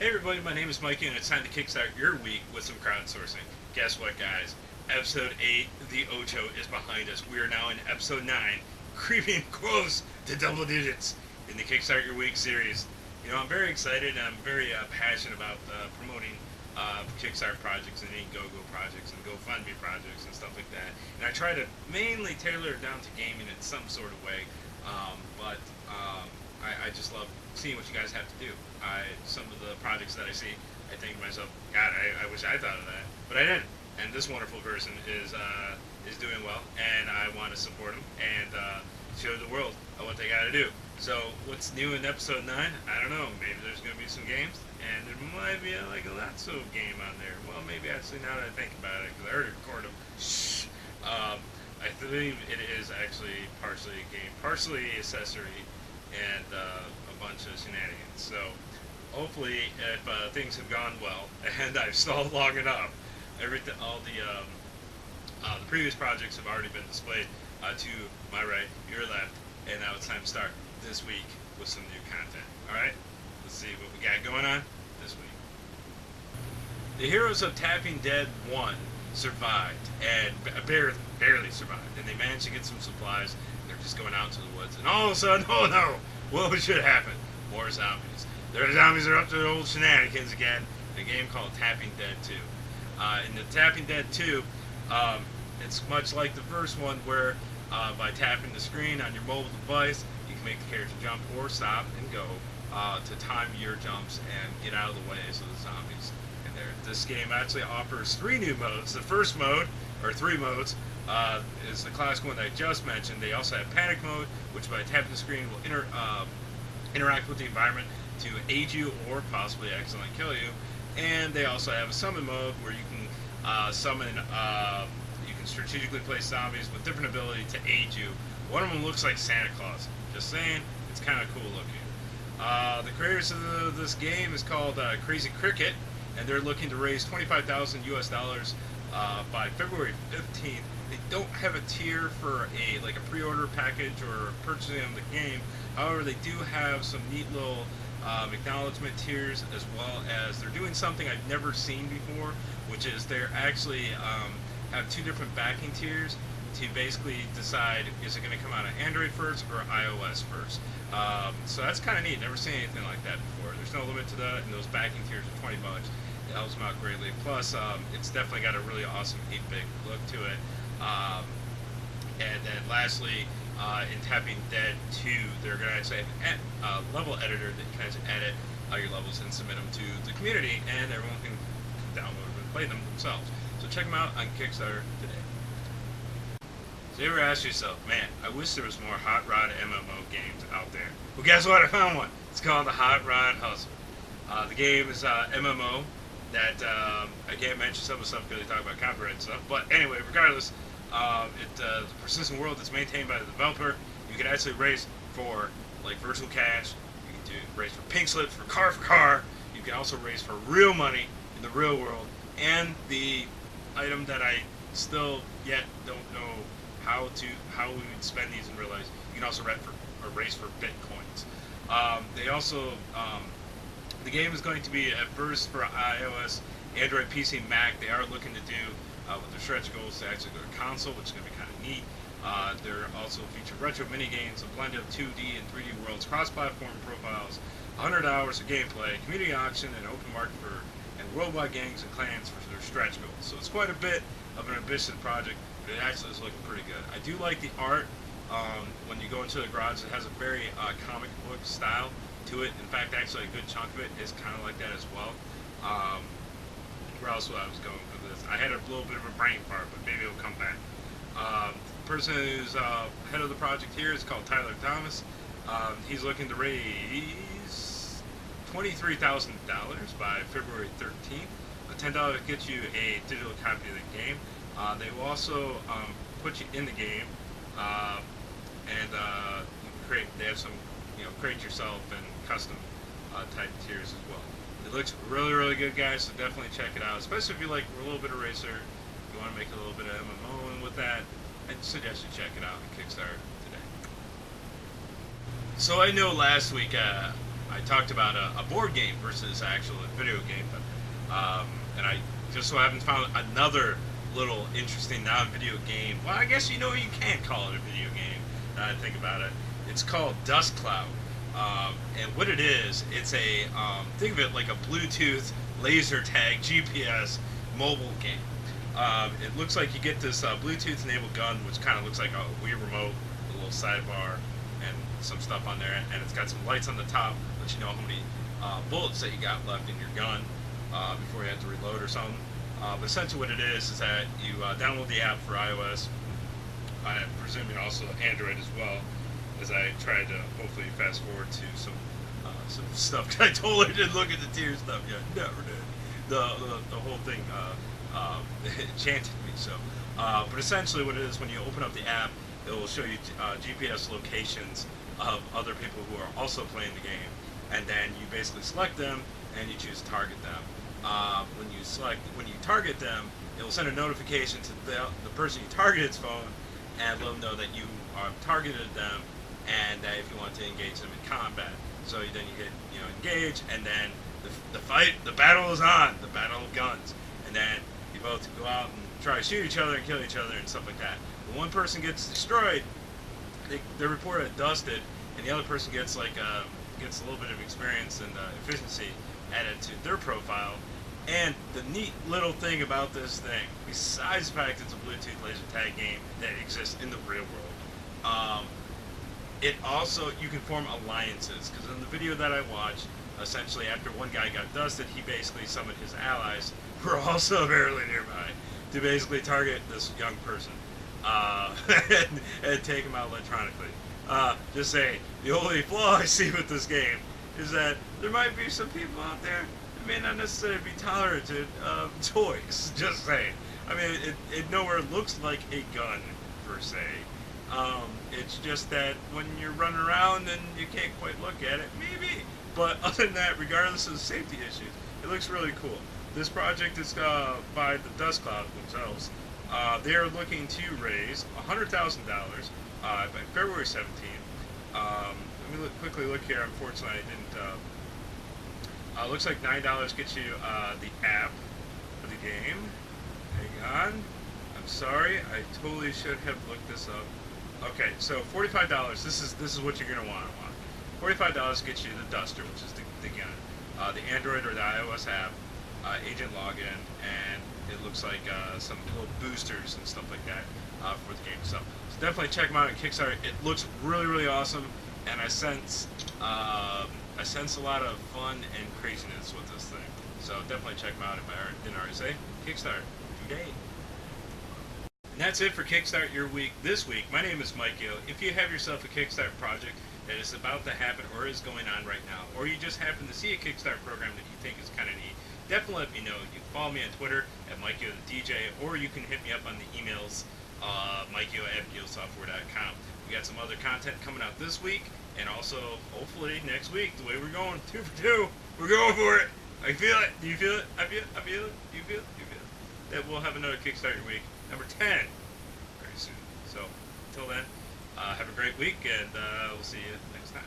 Hey everybody, my name is Mikeyo and it's time to kickstart your week with some crowdsourcing. Guess what, guys? Episode 8, the Ocho, is behind us. We are now in episode 9, creeping close to double digits in the Kickstart Your Week series. You know, I'm very excited and I'm very passionate about promoting Kickstart projects and Indiegogo projects and GoFundMe projects and stuff like that. And I try to mainly tailor it down to gaming in some sort of way, I just love seeing what you guys have to do. Some of the projects that I see, I think to myself, God, I wish I thought of that, but I didn't. And this wonderful person is doing well, and I want to support them and show the world what they got to do. So what's new in episode 9? I don't know. Maybe there's going to be some games, and there might be a not so game on there. Well, maybe actually now that I think about it, because I already recorded them. Shh. I believe it is actually partially a game, partially accessory, and a bunch of shenanigans. So hopefully, if things have gone well and I've stalled long enough, all the previous projects have already been displayed to my right, your left, and now it's time to start this week with some new content. All right, let's see what we got going on this week. The heroes of Tapping Dead 1 survived, and barely survived, and they managed to get some supplies. They're just going out to the woods, and all of a sudden, oh no, what should happen? More zombies. Their zombies are up to their old shenanigans again. A game called Tapping Dead 2. In the Tapping Dead 2, it's much like the first one, where by tapping the screen on your mobile device, you can make the character jump or stop and go to time your jumps and get out of the way of the zombies. And this game actually offers 3 new modes. The first mode, or 3 modes, is the classic one that I just mentioned. They also have Panic Mode, which by tapping the screen will interact with the environment to aid you or possibly accidentally kill you. And they also have a Summon Mode, where you can summon, you can strategically place zombies with different ability to aid you. One of them looks like Santa Claus. Just saying, it's kind of cool looking. The creators of this game is called Crazy Cricket, and they're looking to raise $25,000 US by February 15th. They don't have a tier for a pre-order package or purchasing of the game. However, they do have some neat little acknowledgement tiers, as well as they're doing something I've never seen before, which is they're actually have 2 different backing tiers to basically decide, is it going to come out of Android first or iOS first. So that's kind of neat. Never seen anything like that before. There's no limit to that, and those backing tiers are $20. It helps them out greatly. Plus, it's definitely got a really awesome 8-bit look to it. And then lastly, in Tapping Dead 2, they're going to actually have a level editor that you can actually edit your levels and submit them to the community, and everyone can download them and play them themselves. So check them out on Kickstarter today. So you ever ask yourself, man, I wish there was more Hot Rod MMO games out there. Well, guess what? I found one. It's called the Hot Rod Hustle. The game is MMO that I can't mention some of the stuff because they talk about copyright and stuff. But anyway, regardless, the persistent world that's maintained by the developer. You can actually race for virtual cash. You can race for pink slips, for car. You can also race for real money in the real world. And the item that I still yet don't know how we would spend these in real life, you can also race for bitcoins. They also the game is going to be at first for iOS, Android, PC, Mac. They are looking to do with their stretch goals to actually go to console, which is going to be kind of neat. They're also feature retro mini games, a blend of 2D and 3D worlds, cross-platform profiles, 100 hours of gameplay, community auction, and open market and worldwide gangs and clans for their stretch goals. So it's quite a bit of an ambitious project, but it actually is looking pretty good. I do like the art. When you go into the garage, it has a very comic book style to it. In fact, actually a good chunk of it is kind of like that as well. Where else I was going with this? I had a little bit of a brain fart, but maybe it'll come back. The person who's head of the project here is called Tyler Thomas. He's looking to raise $23,000 by February 13th. $10 gets you a digital copy of the game. They will also put you in the game, and they have some, create yourself and custom type tiers as well. It looks really, really good, guys, so definitely check it out, especially if you like a little bit of racer, you want to make a little bit of MMO, and with that, I suggest you check it out on Kickstarter today. So I know last week I talked about a board game versus actual video game, but and I just so haven't found another little interesting non-video game. Well, I guess you can't call it a video game. Now I think about it, it's called DustCloud, and what it is, it's a think of it like a Bluetooth laser tag GPS mobile game. It looks like you get this Bluetooth-enabled gun, which kind of looks like a Wii remote, a little sidebar, and some stuff on there, and it's got some lights on the top, let you know how many bullets that you got left in your gun before you have to reload or something. But essentially what it is that you download the app for iOS, I'm presuming also Android as well, as I tried to hopefully fast forward to some stuff. I totally didn't look at the tier stuff yet, never did. The whole thing enchanted me. So, but essentially what it is, when you open up the app, it will show you GPS locations of other people who are also playing the game, and then you basically select them and you choose to target them. When you target them, it will send a notification to the person you targeted's phone and let them know that you targeted them, and that if you want to engage them in combat. So then you hit engage, and then the battle is on, the battle of guns, and then you both go out and try to shoot each other and kill each other and stuff like that. When one person gets destroyed, they're reported dusted, and the other person gets a little bit of experience and efficiency added to their profile. And the neat little thing about this thing, besides the fact it's a Bluetooth laser tag game that exists in the real world, it also, you can form alliances, because in the video that I watched, essentially after one guy got dusted, he basically summoned his allies, who are also barely nearby, to basically target this young person and take him out electronically. Just saying, the only flaw I see with this game is that there might be some people out there that may not necessarily be tolerant of toys. Just saying. I mean, it nowhere looks like a gun per se. It's just that when you're running around and you can't quite look at it, maybe. But other than that, regardless of the safety issues, it looks really cool. This project is by the DustCloud themselves. They are looking to raise $100,000 by February 17th. Let me quickly look here. Unfortunately, I didn't. Looks like $9 gets you the app for the game. Hang on. I'm sorry. I totally should have looked this up. Okay, so $45. This is what you're gonna want. $45 gets you the Duster, which is the gun, the Android or the iOS app, agent login, and it looks like some little boosters and stuff like that for the game. So definitely check them out on Kickstarter. It looks really, really awesome, and I sense a lot of fun and craziness with this thing. So definitely check them out if I didn't already say. Kickstarter today. And that's it for Kickstart Your Week this week. My name is Mikeyo. If you have yourself a Kickstarter project that is about to happen or is going on right now, or you just happen to see a Kickstarter program that you think is kind of neat, definitely let me know. You can follow me on Twitter at Mikeyo the DJ, or you can hit me up on the emails, Mikeyo@gealsoftware.com. We got some other content coming out this week, and also hopefully next week. The way we're going, 2 for 2, we're going for it. I feel it. Do you feel it? I feel it. You feel it. That we'll have another Kickstarter Week number 10 very soon. So until then, have a great week, and we'll see you next time.